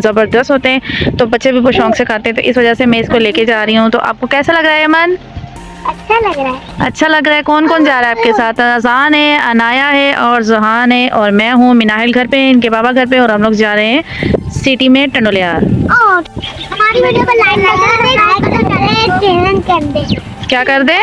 ज़बरदस्त होते हैं तो बच्चे भी बहुत शौक से खाते हैं, तो इस वजह से मैं इसको लेके जा रही हूँ। तो आपको कैसा लग रहा है अमन? अच्छा लग रहा है। अच्छा लग रहा है। कौन कौन जा रहा है आपके साथ? अजान है, अनाया है और ज़ुहान है और मैं हूँ। मिनाहिल घर पे, इनके बाबा घर पे, और हम लोग जा रहे हैं सिटी में टंडोलियार। और हमारी वीडियो को लाइक कर दे। क्या कर दे?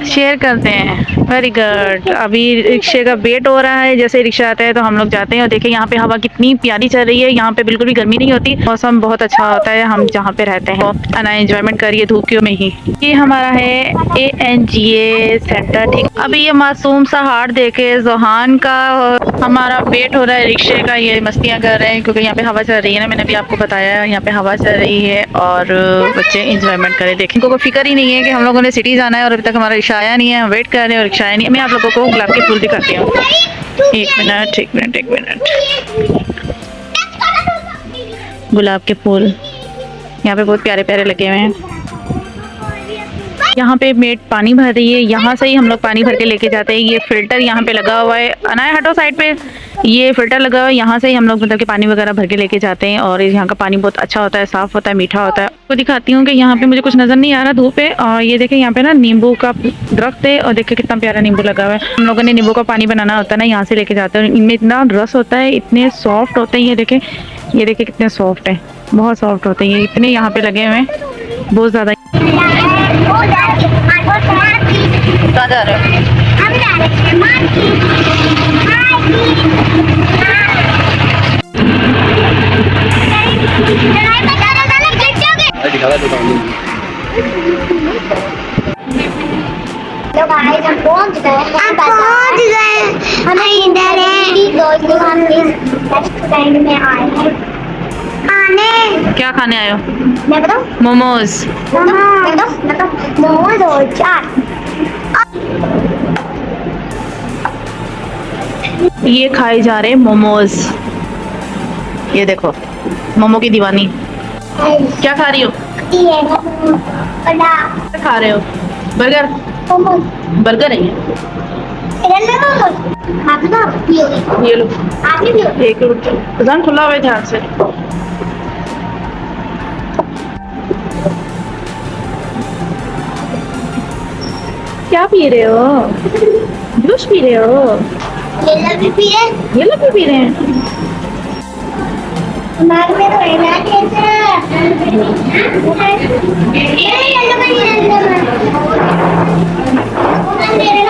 शेयर करते हैं। Very good. अभी रिक्शे का वेट हो रहा है, जैसे रिक्शा आता है तो हम लोग जाते हैं। और देखिए यहाँ पे हवा कितनी प्यारी चल रही है, यहाँ पे बिल्कुल भी गर्मी नहीं होती, मौसम बहुत अच्छा होता है हम जहाँ पे रहते हैं। अना एंजॉयमेंट करिए धूपियों में ही। ये हमारा है ANGA सेंटर। ठीक, अभी ये मासूम सा हार देखे ज़ुहान का हमारा वेट हो रहा है रिक्शे का। ये मस्तियाँ कर रहे हैं क्योंकि यहाँ पे हवा चल रही है ना, मैंने भी आपको बताया यहाँ पे हवा चल रही है और बच्चे इंजॉयमेंट करें। देखें, इनको कोई फिक्र ही नहीं है कि हम लोगों ने सिटी जाना है और अभी तक हमारा रिक्शा आया नहीं है, हम वेट कर रहे हैं और रिक्शा आया नहीं है। मैं आप लोगों को गुलाब के फूल दिखाती हूँ। एक मिनट। गुलाब के फूल यहाँ पे बहुत प्यारे प्यारे लगे हुए हैं। यहाँ पे मेड पानी भर रही है, यहाँ से ही हम लोग पानी भर के लेके जाते हैं। ये फिल्टर यहाँ पे लगा हुआ है, अनाया हटो साइड पे। ये फिल्टर लगा हुआ है, यहाँ से ही हम लोग मतलब कि पानी वगैरह भर के लेके जाते हैं और यहाँ का पानी बहुत अच्छा होता है, साफ़ होता है, मीठा होता है। तो दिखाती हूँ कि यहाँ पे मुझे कुछ नज़र नहीं आ रहा धूप है। और ये देखें यहाँ पे ना नींबू का दरख्त है और देखिए कितना प्यारा नींबू लगा हुआ है। हम लोगों ने नींबू का पानी बनाना होता है ना, यहाँ से लेके जाते हैं। इनमें इतना रस होता है, इतने सॉफ्ट होते हैं। ये देखें कितने सॉफ्ट है, बहुत सॉफ्ट होते हैं ये। इतने यहाँ पे लगे हुए हैं, बहुत ज़्यादा। कहाँ जा रहे हो? हम पहुंच गए। हमें इधर रेस्टोरेंट में आए हैं खाने। क्या खाने आए हो? मैं बताऊं? मोमोज। मोमोज और चाट। ये खाए जा रहे मोमोज। ये देखो मोमो की दीवानी। क्या खा रही हो? क्या खा रहे हो? बर्गर? बर्गर है ये लो। एक दुकान खुला हुआ है ध्यान से। क्या पी रहे हो? जूस पी रहे हो? ये लोग भी पी रहे हैं।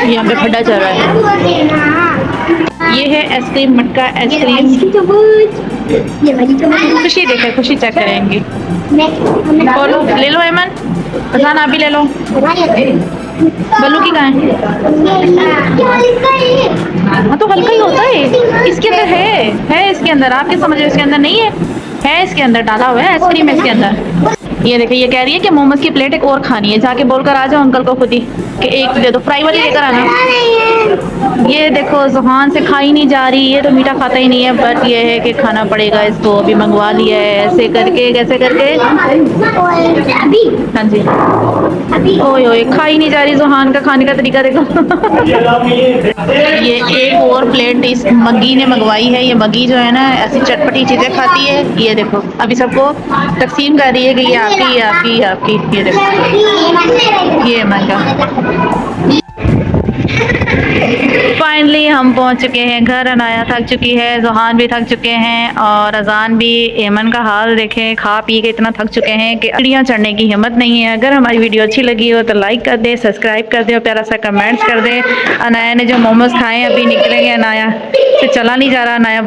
यहाँ पे खड्डा चल रहा है। ये है आइसक्रीम मटका आइसक्रीम। खुशी देखे, खुशी चेक करेंगे। बोलो, ले लो एमन, पसान आप भी ले लो। बल्लू की कहाँ है? हाँ तो हल्का ही होता है, इसके अंदर है इसके अंदर। आप क्या समझ रहे हो इसके अंदर नहीं है इसके अंदर डाला हुआ है आइसक्रीम है इसके अंदर। ये देखिए, ये कह रही है कि मोमोज की प्लेट एक और खानी है। जाके बोल कर आ जाओ अंकल को खुद ही कि एक दे दो, फ्राई वाली लेकर आना। ये देखो ज़ुहान से खाई नहीं जा रही, ये तो मीठा खाता ही नहीं है, बट ये है कि खाना पड़ेगा इसको। अभी मंगवा लिया है ऐसे करके, कैसे करके। हाँ जी। ओए ओए खाई नहीं जा रही, ज़ुहान का खाने का तरीका देखो। ये एक और प्लेट इस मग्गी ने मंगवाई है। ये मग्गी जो है ना ऐसी चटपटी चीज़ें खाती है। ये देखो अभी सबको तकसीम कर रही है कि ये आपकी। ये देखो ये महंगा। फाइनली हम पहुंच चुके हैं घर। अनाया थक चुकी है, ज़ुहान भी थक चुके हैं और अजान भी। एमन का हाल देखें, खा पी के इतना थक चुके हैं कि सीढ़ियाँ चढ़ने की हिम्मत नहीं है। अगर हमारी वीडियो अच्छी लगी हो तो लाइक कर दे, सब्सक्राइब कर दे और प्यारा सा कमेंट्स कर दे। अनाया ने जो मोमोज खाए अभी निकलेंगे, अनाया से चला नहीं जा रहा। अनाया